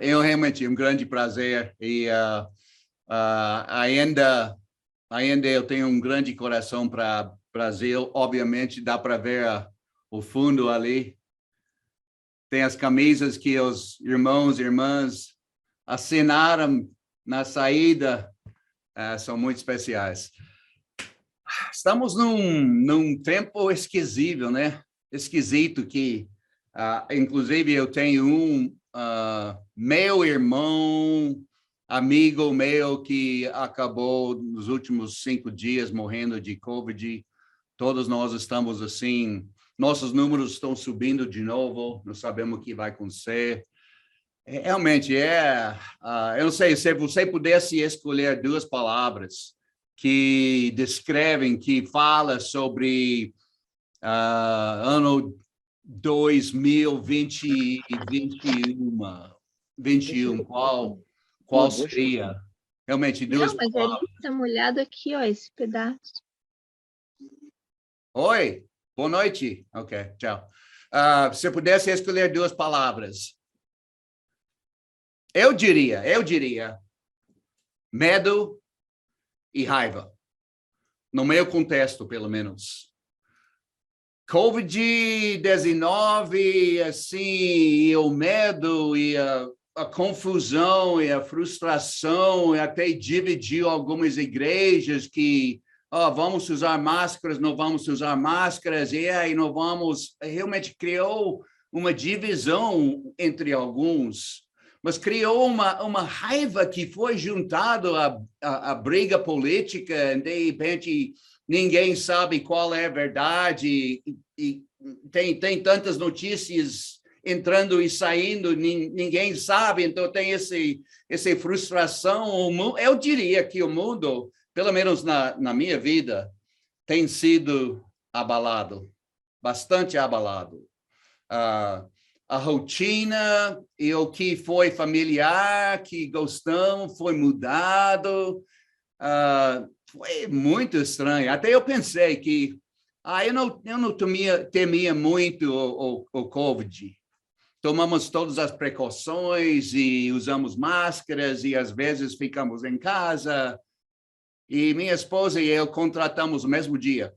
eu realmente, um grande prazer e ainda eu tenho um grande coração para Brasil. Obviamente, dá para ver o fundo ali. Tem as camisas que os irmãos e irmãs assinaram na saída, são muito especiais. Estamos num tempo esquisível, né? Esquisito que, inclusive, eu tenho meu irmão, amigo meu, que acabou nos últimos 5 dias morrendo de COVID. Todos nós estamos assim, nossos números estão subindo de novo, não sabemos o que vai acontecer. Realmente, eu não sei, se você pudesse escolher 2 palavras que descrevem, que fala sobre ano 2020 e 21, qual seria? Realmente, 2 Não, mas palavras. ali está molhado aqui, ó, esse pedaço. Oi, boa noite. Ok, tchau. Se eu pudesse escolher 2 palavras, eu diria medo e raiva. No meu contexto, pelo menos. COVID-19, assim, e o medo e a confusão e a frustração, e até dividiu algumas igrejas que vamos usar máscaras, não vamos usar máscaras, e aí não vamos... Realmente criou uma divisão entre alguns, mas criou uma raiva que foi juntado à briga política, de repente ninguém sabe qual é a verdade, e tem tantas notícias entrando e saindo, ninguém sabe, então tem essa frustração. Eu diria que o mundo, pelo menos na minha vida, tem sido abalado, bastante abalado. A rotina e o que foi familiar, que gostamos, foi mudado. Foi muito estranho. Até eu pensei que eu não temia muito o COVID. Tomamos todas as precauções e usamos máscaras e às vezes ficamos em casa. E minha esposa e eu contratamos no mesmo dia.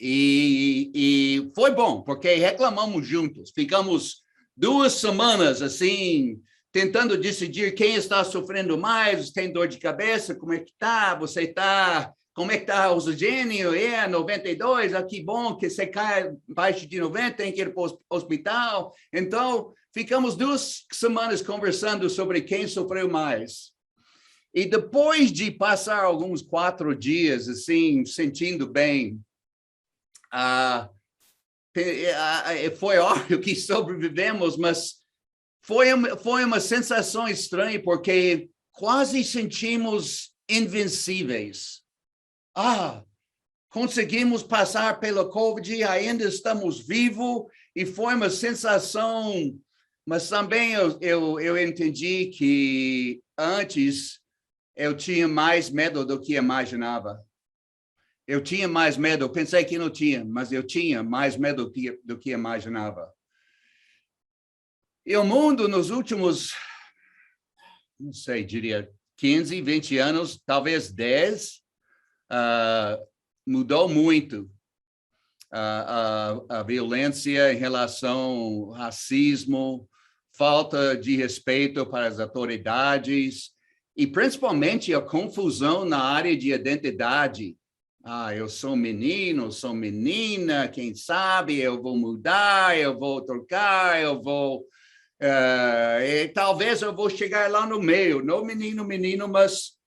E foi bom, porque reclamamos juntos. Ficamos 2 semanas assim, tentando decidir quem está sofrendo mais, tem dor de cabeça, como é que está, você está, como é que está o oxigênio, 92, que bom que você cai abaixo de 90, tem que ir para o hospital. Então, ficamos 2 semanas conversando sobre quem sofreu mais. E depois de passar alguns 4 dias, assim, sentindo bem, foi óbvio que sobrevivemos, mas foi uma sensação estranha, porque quase sentimos invencíveis. Conseguimos passar pela COVID, ainda estamos vivos, e foi uma sensação, mas também eu entendi que antes eu tinha mais medo do que imaginava. Eu tinha mais medo, eu pensei que não tinha, mas eu tinha mais medo do que imaginava. E o mundo nos últimos, não sei, diria 15, 20 anos, talvez 10, mudou muito. A violência em relação ao racismo, falta de respeito para as autoridades e principalmente a confusão na área de identidade. Eu sou menino, sou menina, quem sabe eu vou mudar, eu vou trocar, eu vou... e talvez eu vou chegar lá no meio, não menino, mas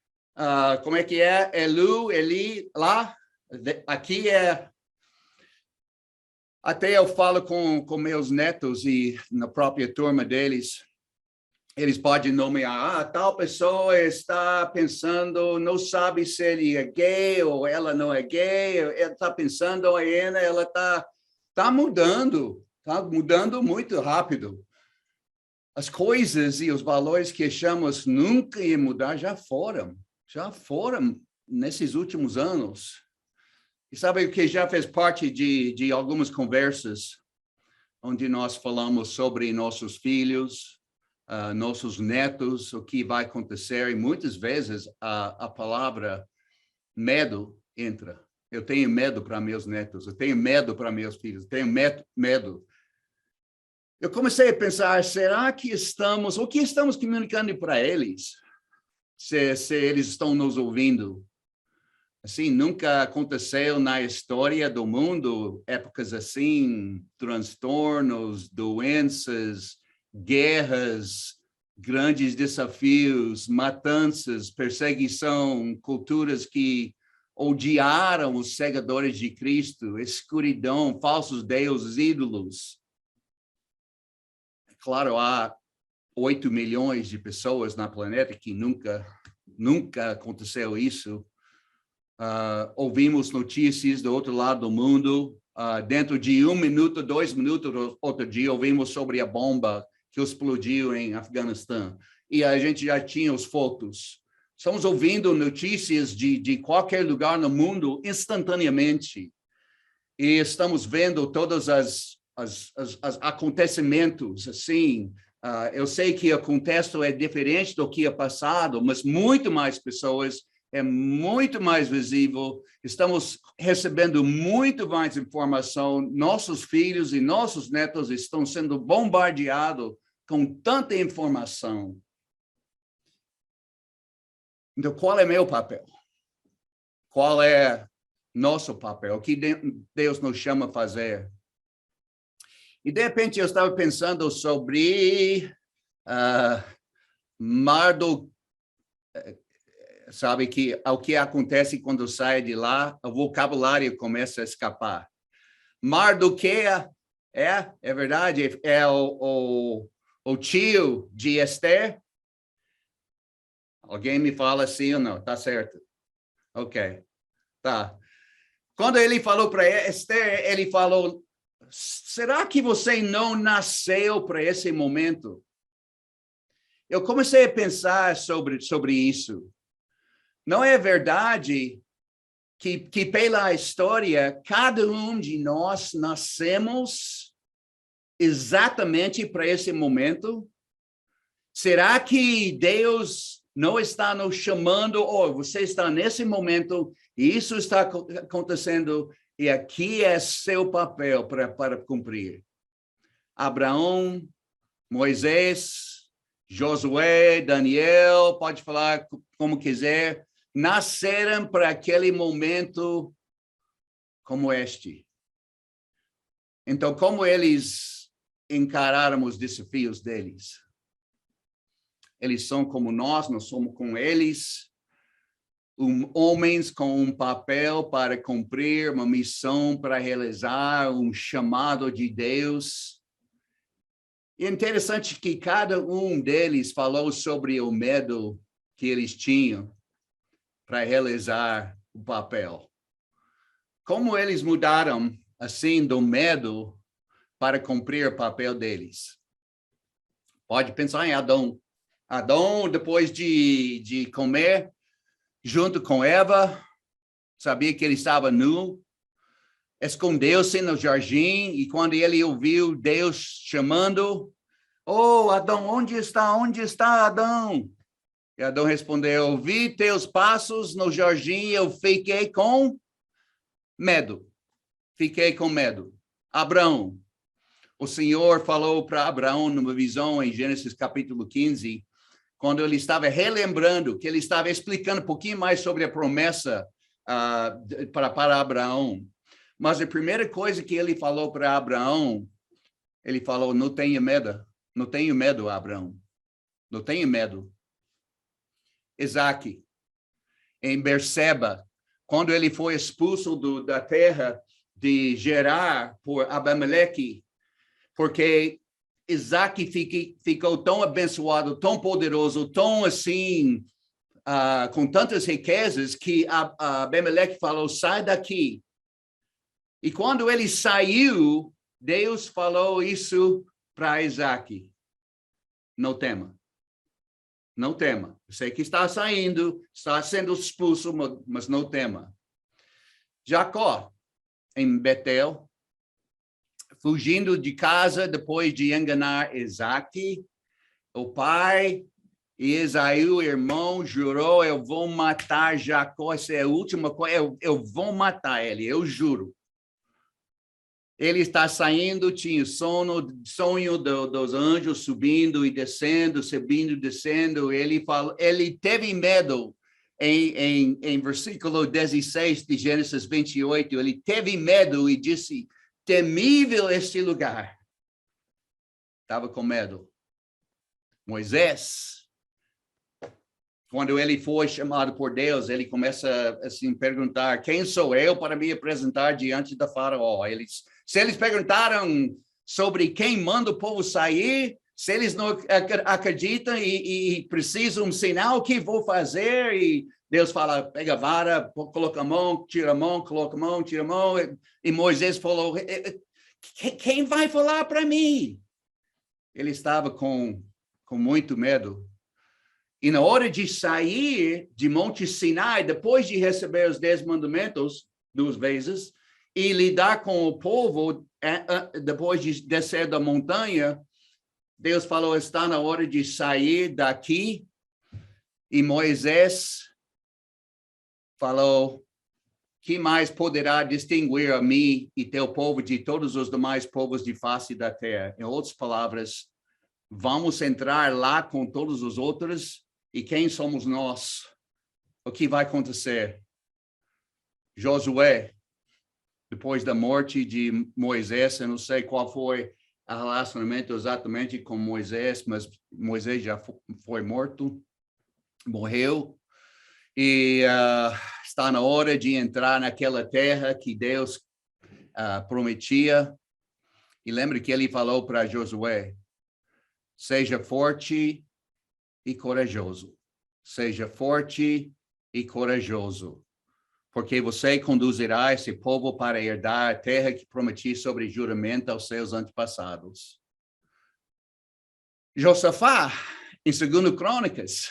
como é que é? Eli, lá, aqui é... Até eu falo com meus netos e na própria turma deles, eles podem nomear, tal pessoa está pensando, não sabe se ele é gay ou ela não é gay, ela está pensando ainda, ela está mudando muito rápido. As coisas e os valores que achamos nunca iam mudar já foram nesses últimos anos. E sabe o que já fez parte de algumas conversas onde nós falamos sobre nossos filhos, nossos netos, o que vai acontecer, e muitas vezes a palavra medo entra. Eu tenho medo para meus netos, eu tenho medo para meus filhos, eu tenho medo. Eu comecei a pensar, será que o que estamos comunicando para eles? Se eles estão nos ouvindo? Assim, nunca aconteceu na história do mundo épocas assim, transtornos, doenças, guerras, grandes desafios, matanças, perseguição, culturas que odiaram os seguidores de Cristo, escuridão, falsos deuses, ídolos. Claro, há 8 milhões de pessoas no planeta que nunca aconteceu isso. Ouvimos notícias do outro lado do mundo. Dentro de 1 minuto, 2 minutos, outro dia, ouvimos sobre a bomba que explodiu em Afeganistão. E a gente já tinha as fotos. Estamos ouvindo notícias de qualquer lugar no mundo instantaneamente. E estamos vendo todos os acontecimentos, assim. Eu sei que o contexto é diferente do que é passado, mas muito mais pessoas, é muito mais visível, estamos recebendo muito mais informação, nossos filhos e nossos netos estão sendo bombardeados com tanta informação. Então, qual é meu papel? Qual é nosso papel? O que Deus nos chama a fazer? E, de repente, eu estava pensando sobre sabe que o que acontece quando sai de lá, o vocabulário começa a escapar. Mardoqueu, é verdade, é o tio de Esther? Alguém me fala sim ou não? Tá certo. Ok, tá. Quando ele falou para Esther, ele falou, será que você não nasceu para esse momento? Eu comecei a pensar sobre isso. Não é verdade que pela história, cada um de nós nascemos exatamente para esse momento? Será que Deus não está nos chamando, você está nesse momento, e isso está acontecendo, e aqui é seu papel para cumprir? Abraão, Moisés, Josué, Daniel, pode falar como quiser, nasceram para aquele momento como este. Então, como eles encararam os desafios deles? Eles são como nós somos com eles, homens com um papel para cumprir, uma missão para realizar, um chamado de Deus. E é interessante que cada um deles falou sobre o medo que eles tinham para realizar o papel. Como eles mudaram, assim, do medo para cumprir o papel deles? Pode pensar em Adão. Adão, depois de comer, junto com Eva, sabia que ele estava nu, escondeu-se no jardim, e quando ele ouviu Deus chamando, Adão, onde está Adão? E Adão respondeu, ouvi teus passos no jardim, eu fiquei com medo. Abraão, o Senhor falou para Abraão numa visão em Gênesis capítulo 15, quando ele estava relembrando, que ele estava explicando um pouquinho mais sobre a promessa para Abraão. Mas a primeira coisa que ele falou para Abraão, ele falou, não tenha medo, Abraão, não tenha medo. Isaac, em Berseba, quando ele foi expulso da terra de Gerar por Abimeleque, porque Isaac ficou tão abençoado, tão poderoso, tão assim, com tantas riquezas, que Abimeleque falou, sai daqui. E quando ele saiu, Deus falou isso para Isaac. Não tema. Não tema. Eu sei que está saindo, está sendo expulso, mas não tema. Jacó, em Betel, fugindo de casa depois de enganar Isaac, o pai e Esaú, o irmão, jurou, eu vou matar Jacó, essa é a última coisa, eu vou matar ele, eu juro. Ele está saindo, tinha sonho dos anjos subindo e descendo, subindo e descendo. Ele teve medo em versículo 16 de Gênesis 28. Ele teve medo e disse, temível este lugar. Estava com medo. Moisés, quando ele foi chamado por Deus, ele começa assim a perguntar, quem sou eu para me apresentar diante da faraó? Se eles perguntaram sobre quem manda o povo sair, se eles não acreditam e precisam um sinal, o que vou fazer? E Deus fala, pega a vara, coloca a mão, tira a mão, coloca a mão, tira a mão. E Moisés falou, quem vai falar para mim? Ele estava com muito medo. E na hora de sair de Monte Sinai, depois de receber os 10 mandamentos 2 vezes, e lidar com o povo, depois de descer da montanha, Deus falou, está na hora de sair daqui. E Moisés falou, que mais poderá distinguir a mim e teu povo de todos os demais povos de face da terra? Em outras palavras, vamos entrar lá com todos os outros, e quem somos nós? O que vai acontecer? Josué, depois da morte de Moisés, eu não sei qual foi o relacionamento exatamente com Moisés, mas Moisés já foi morto, morreu, e está na hora de entrar naquela terra que Deus prometia. E lembre que ele falou para Josué, seja forte e corajoso. Seja forte e corajoso, porque você conduzirá esse povo para herdar a terra que prometi sobre juramento aos seus antepassados. Josafá, em 2 Crônicas,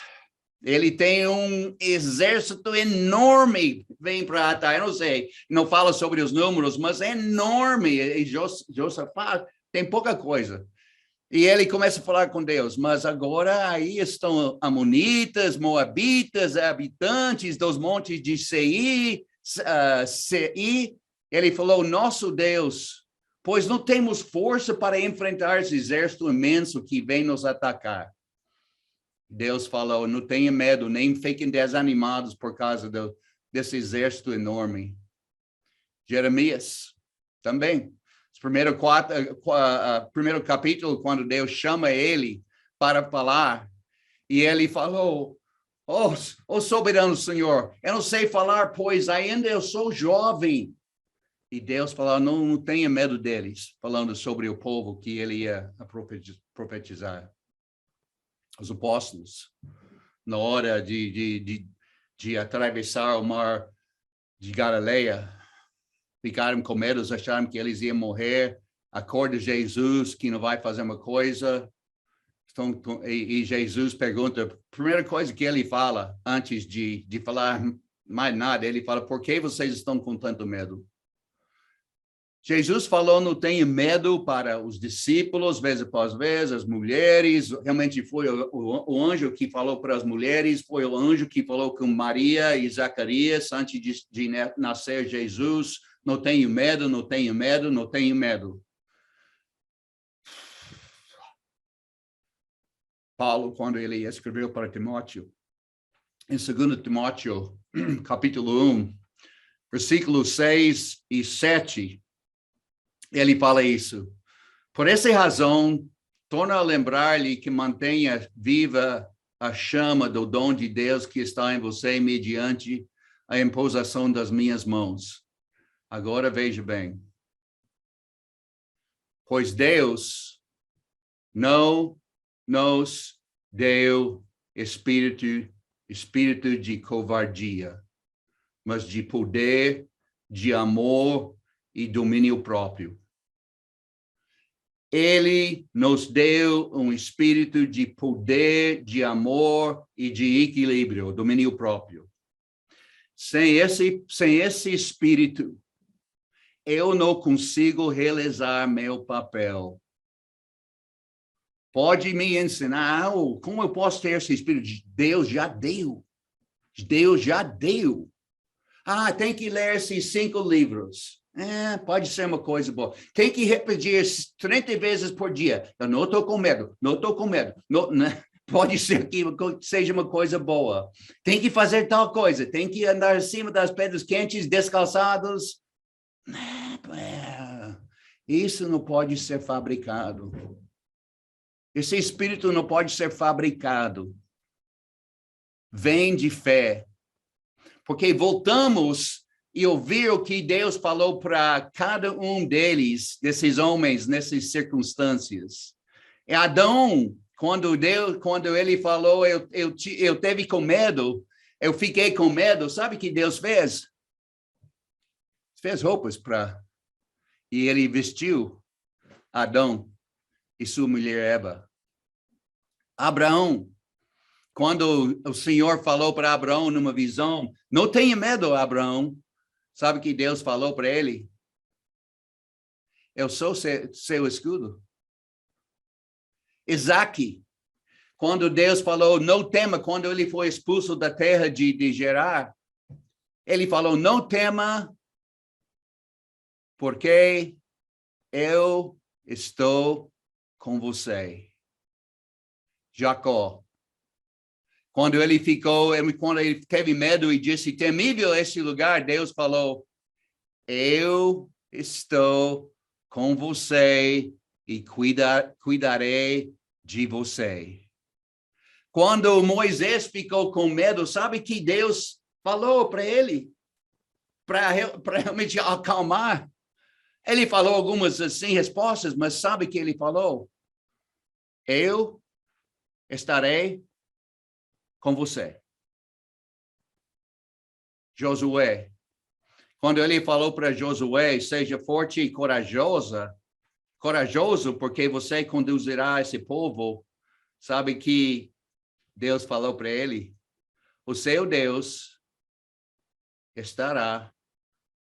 ele tem um exército enorme, vem para atacar, eu não sei, não fala sobre os números, mas é enorme, e Josafá tem pouca coisa. E ele começa a falar com Deus, mas agora aí estão amonitas, moabitas, habitantes dos montes de Seir. Ele falou, nosso Deus, pois não temos força para enfrentar esse exército imenso que vem nos atacar. Deus falou, não tenha medo, nem fiquem desanimados por causa desse exército enorme. Jeremias, também. Primeiro capítulo, quando Deus chama ele para falar, e ele falou, oh soberano Senhor, eu não sei falar, pois ainda eu sou jovem. E Deus falou, não tenha medo deles, falando sobre o povo que ele ia profetizar. Os apóstolos, na hora de atravessar o mar de Galileia, ficaram com medo, acharam que eles iam morrer. Acorda Jesus, que não vai fazer uma coisa. E Jesus pergunta, a primeira coisa que ele fala, antes de falar mais nada, ele fala, por que vocês estão com tanto medo? Jesus falou, não tenha medo para os discípulos, vez após vez, as mulheres. Realmente foi o anjo que falou para as mulheres, foi o anjo que falou com Maria e Zacarias, antes de nascer Jesus. Não tenho medo, não tenho medo, não tenho medo. Paulo, quando ele escreveu para Timóteo, em 2 Timóteo, capítulo 1, versículos 6 e 7, ele fala isso. Por essa razão, torna a lembrar-lhe que mantenha viva a chama do dom de Deus que está em você mediante a imposição das minhas mãos. Agora veja bem. Pois Deus não nos deu espírito de covardia, mas de poder, de amor e domínio próprio. Ele nos deu um espírito de poder, de amor e de equilíbrio, domínio próprio. Sem esse espírito, eu não consigo realizar meu papel. Pode me ensinar como eu posso ter esse espírito? Deus já deu. Deus já deu. Tem que ler esses 5 livros. Pode ser uma coisa boa. Tem que repetir 30 vezes por dia. Eu não estou com medo, não estou com medo. Não, né? Pode ser que seja uma coisa boa. Tem que fazer tal coisa. Tem que andar acima das pedras quentes, descalçados. Isso não pode ser fabricado. Esse espírito não pode ser fabricado. Vem de fé. Porque voltamos e ouvir o que Deus falou para cada um deles, desses homens, nessas circunstâncias. Adão, quando ele falou, eu teve com medo, eu fiquei com medo, sabe o que Deus fez? Fez roupas e ele vestiu Adão e sua mulher Eva. Abraão, quando o Senhor falou para Abraão numa visão, não tenha medo, Abraão. Sabe o que Deus falou para ele? Eu sou seu escudo. Isaac, quando Deus falou, não tema, quando ele foi expulso da terra de Gerar, ele falou, não tema, porque eu estou com você. Jacó, quando ele teve medo e disse, temível esse lugar, Deus falou, eu estou com você e cuidarei de você. Quando Moisés ficou com medo, sabe que Deus falou para ele? Para realmente acalmar. Ele falou algumas assim respostas, mas sabe que ele falou? Eu estarei com você. Josué. Quando ele falou para Josué, seja forte e corajoso, porque você conduzirá esse povo, sabe que Deus falou para ele, o seu Deus estará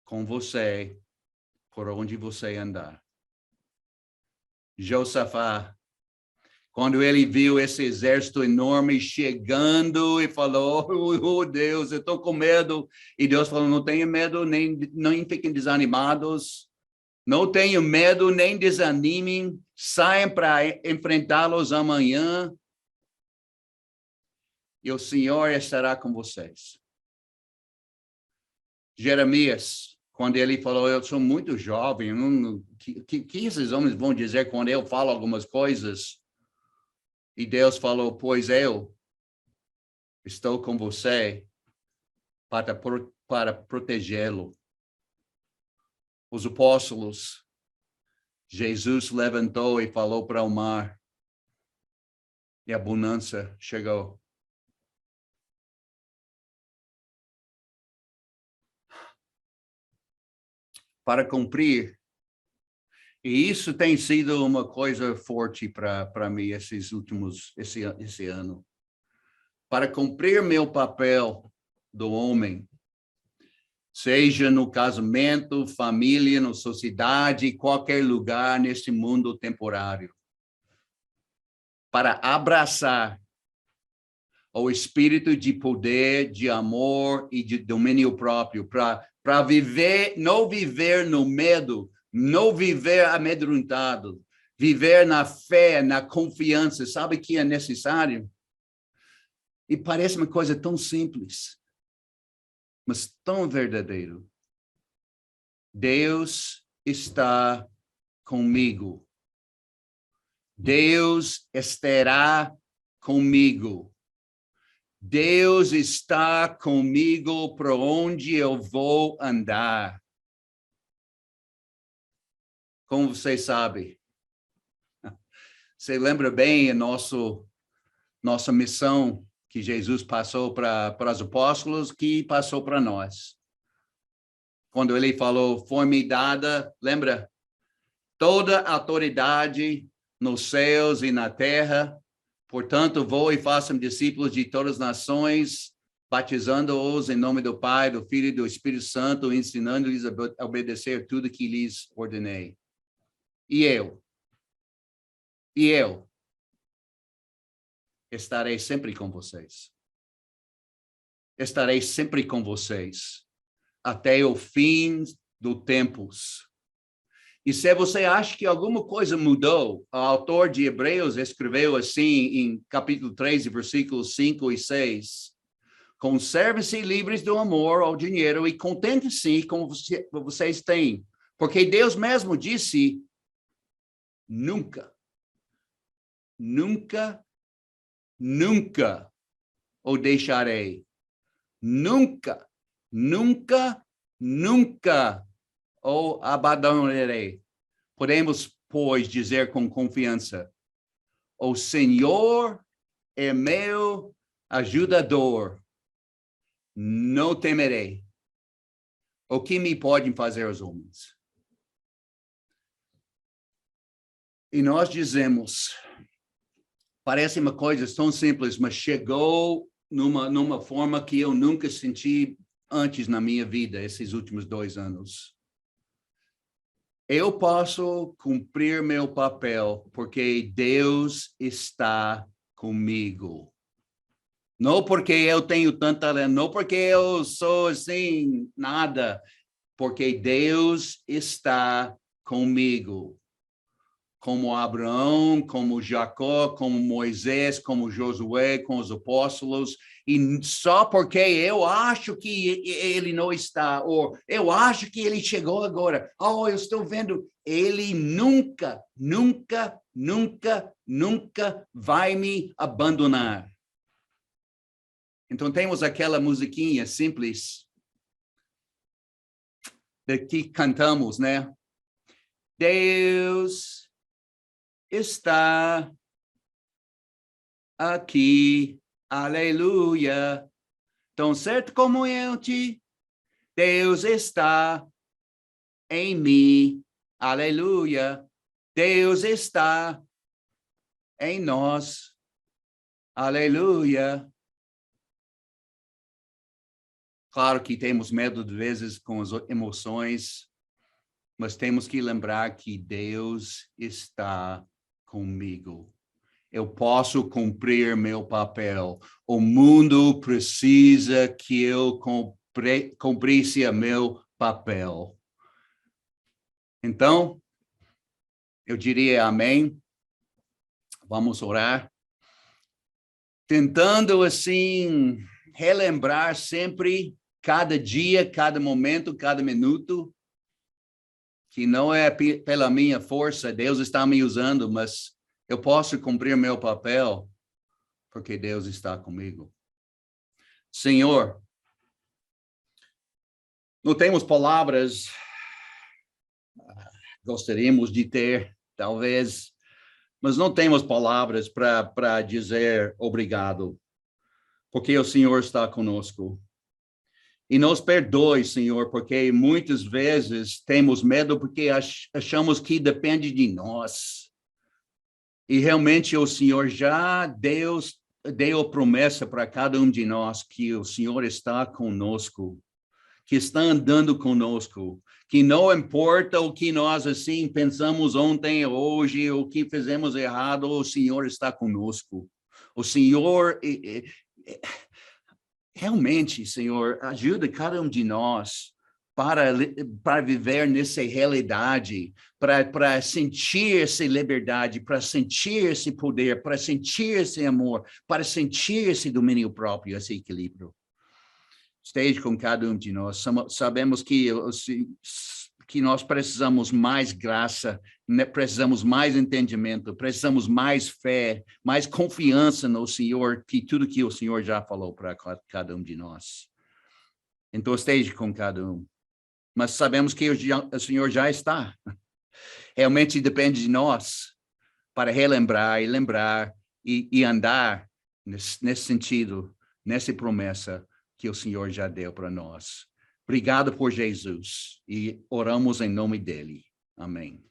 com você por onde você andar. Josafá, quando ele viu esse exército enorme chegando e falou, oh Deus, eu estou com medo. E Deus falou, não tenha medo, nem fiquem desanimados. Não tenham medo, nem desanimem. Saiam para enfrentá-los amanhã. E o Senhor estará com vocês. Jeremias, quando ele falou, eu sou muito jovem, que esses homens vão dizer quando eu falo algumas coisas? E Deus falou, pois eu estou com você para protegê-lo. Os apóstolos, Jesus levantou e falou para o mar. E a bonança chegou. Para cumprir. E isso tem sido uma coisa forte para mim esse ano. Para cumprir meu papel do homem, seja no casamento, família, na sociedade, qualquer lugar nesse mundo temporário. Para abraçar o espírito de poder, de amor e de domínio próprio, para viver, não viver no medo, não viver amedrontado, viver na fé, na confiança, sabe que é necessário? E parece uma coisa tão simples, mas tão verdadeiro. Deus está comigo. Deus estará comigo. Deus está comigo para onde eu vou andar. Como você sabe, você lembra bem a nossa missão que Jesus passou para os apóstolos, que passou para nós. Quando ele falou, foi-me dada, lembra? Toda autoridade nos céus e na terra. Portanto, vou e façam discípulos de todas as nações, batizando-os em nome do Pai, do Filho e do Espírito Santo, ensinando-lhes a obedecer tudo que lhes ordenei. E eu, estarei sempre com vocês. Estarei sempre com vocês até o fim dos tempos. E se você acha que alguma coisa mudou, o autor de Hebreus escreveu assim em capítulo 13, versículos 5 e 6. Conservem-se livres do amor ao dinheiro e contem-se com vocês têm. Porque Deus mesmo disse, nunca, nunca, nunca o deixarei. Nunca, nunca, nunca o abandonarei. Podemos, pois, dizer com confiança, o Senhor é meu ajudador, não temerei. O que me podem fazer os homens? E nós dizemos, parece uma coisa tão simples, mas chegou numa forma que eu nunca senti antes na minha vida, esses últimos 2 anos. Eu posso cumprir meu papel porque Deus está comigo. Não porque eu tenho tanta, não porque eu sou assim, nada, porque Deus está comigo. Como Abraão, como Jacó, como Moisés, como Josué, com os apóstolos, e só porque eu acho que ele não está, ou eu acho que ele chegou agora, eu estou vendo, ele nunca, nunca, nunca, nunca vai me abandonar. Então temos aquela musiquinha simples que cantamos, né? Deus está aqui, aleluia. Tão certo como eu te, Deus está em mim, aleluia. Deus está em nós, aleluia. Claro que temos medo de vezes com as emoções, mas temos que lembrar que Deus está comigo. Eu posso cumprir meu papel. O mundo precisa que eu cumprisse meu papel. Então, eu diria amém. Vamos orar. Tentando, assim, relembrar sempre, cada dia, cada momento, cada minuto, que não é pela minha força, Deus está me usando, mas eu posso cumprir meu papel porque Deus está comigo. Senhor, não temos palavras, gostaríamos de ter, talvez, mas não temos palavras para dizer obrigado, porque o Senhor está conosco. E nos perdoe, Senhor, porque muitas vezes temos medo porque achamos que depende de nós. E realmente o Senhor já deu promessa para cada um de nós que o Senhor está conosco, que está andando conosco, que não importa o que nós assim pensamos ontem, hoje, o que fizemos errado, o Senhor está conosco. O Senhor realmente, Senhor, ajuda cada um de nós para viver nessa realidade, para sentir essa liberdade, para sentir esse poder, para sentir esse amor, para sentir esse domínio próprio, esse equilíbrio. Esteja com cada um de nós. Sabemos que nós precisamos mais graça, precisamos mais entendimento, precisamos mais fé, mais confiança no Senhor, que tudo que o Senhor já falou para cada um de nós. Então, esteja com cada um. Mas sabemos que o Senhor já está. Realmente depende de nós para relembrar e lembrar e andar nesse sentido, nessa promessa que o Senhor já deu para nós. Obrigado por Jesus e oramos em nome dele. Amém.